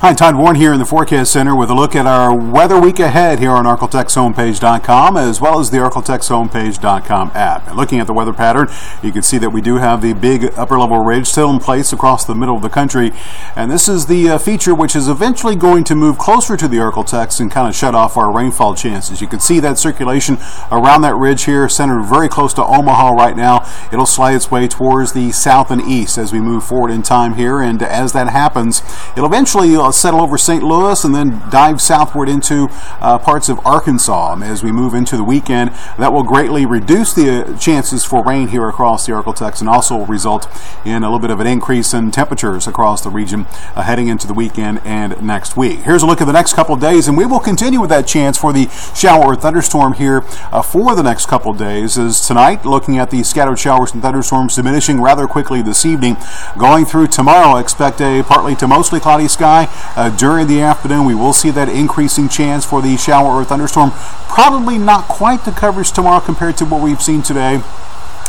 Hi, Todd Warren here in the Forecast Center with a look at our weather week ahead here on ArkleTexHomepage.com as well as the ArkleTexHomepage.com app. And looking at the weather pattern, you can see that we do have the big upper-level ridge still in place across the middle of the country. And this is the feature which is eventually going to move closer to the Arklatex and kind of shut off our rainfall chances. You can see that circulation around that ridge here, centered very close to Omaha right now. It'll slide its way towards the south and east as we move forward in time here. And as that happens, it'll eventually settle over St. Louis and then dive southward into parts of Arkansas. As we move into the weekend, that will greatly reduce the chances for rain here across the Arklatex and also result in a little bit of an increase in temperatures across the region heading into the weekend and next week. Here's a look at the next couple of days, and we will continue with that chance for the shower or thunderstorm here for the next couple of days. As tonight, looking at the scattered showers and thunderstorms diminishing rather quickly this evening. Going through tomorrow, expect a partly to mostly cloudy sky. During the afternoon, we will see that increasing chance for the shower or thunderstorm. Probably not quite the coverage tomorrow compared to what we've seen today.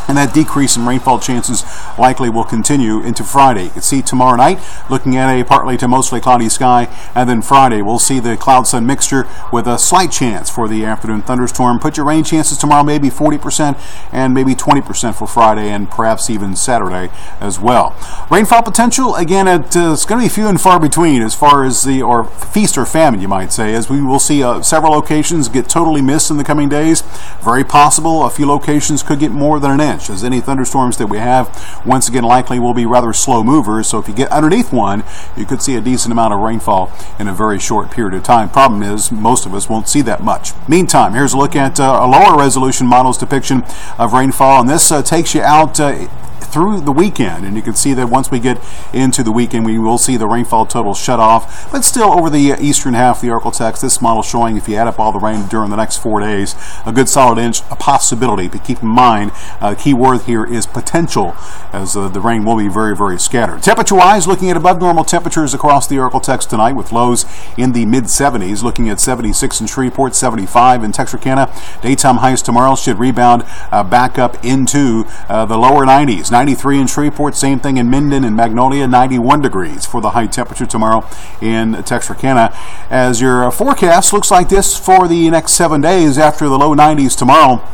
And that decrease in rainfall chances likely will continue into Friday. You can see tomorrow night, looking at a partly to mostly cloudy sky, and then Friday we'll see the cloud-sun mixture with a slight chance for the afternoon thunderstorm. Put your rain chances tomorrow maybe 40% and maybe 20% for Friday and perhaps even Saturday as well. Rainfall potential, again, it's going to be few and far between as far as or feast or famine, you might say, as we will see several locations get totally missed in the coming days. Very possible a few locations could get more than an inch. As any thunderstorms that we have, once again, likely will be rather slow movers. So if you get underneath one, you could see a decent amount of rainfall in a very short period of time. Problem is, most of us won't see that much. Meantime, here's a look at a lower resolution model's depiction of rainfall, and this takes you out through the weekend, and you can see that once we get into the weekend, we will see the rainfall total shut off, but still over the eastern half of the Arklatex. This model showing, if you add up all the rain during the next 4 days, a good solid inch, a possibility. But keep in mind, the key word here is potential, as the rain will be very, very scattered. Temperature-wise, looking at above normal temperatures across the Arklatex tonight with lows in the mid-70s, looking at 76 in Shreveport, 75 in Texarkana. Daytime highs tomorrow should rebound back up into the lower 90s. 93 in Shreveport, same thing in Minden and Magnolia, 91 degrees for the high temperature tomorrow in Texarkana. As your forecast looks like this for the next 7 days after the low 90s tomorrow.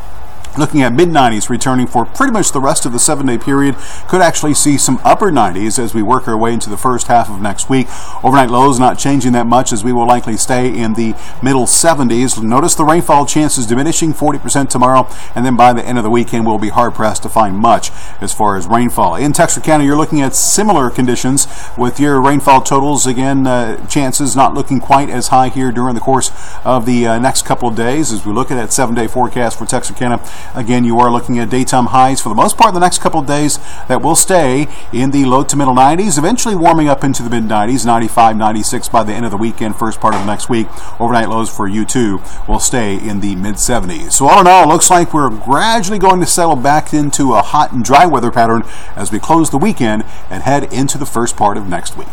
Looking at mid-90s returning for pretty much the rest of the 7-day period. Could actually see some upper 90s as we work our way into the first half of next week. Overnight lows not changing that much as we will likely stay in the middle 70s. Notice the rainfall chances diminishing 40% tomorrow, and then by the end of the weekend we'll be hard-pressed to find much as far as rainfall. In Texarkana, you're looking at similar conditions with your rainfall totals. Again, chances not looking quite as high here during the course of the next couple of days as we look at that 7-day forecast for Texarkana. Again, you are looking at daytime highs for the most part the next couple of days that will stay in the low to middle 90s, eventually warming up into the mid 90s, 95, 96 by the end of the weekend, first part of the next week. Overnight lows for you too will stay in the mid 70s. So all in all, it looks like we're gradually going to settle back into a hot and dry weather pattern as we close the weekend and head into the first part of next week.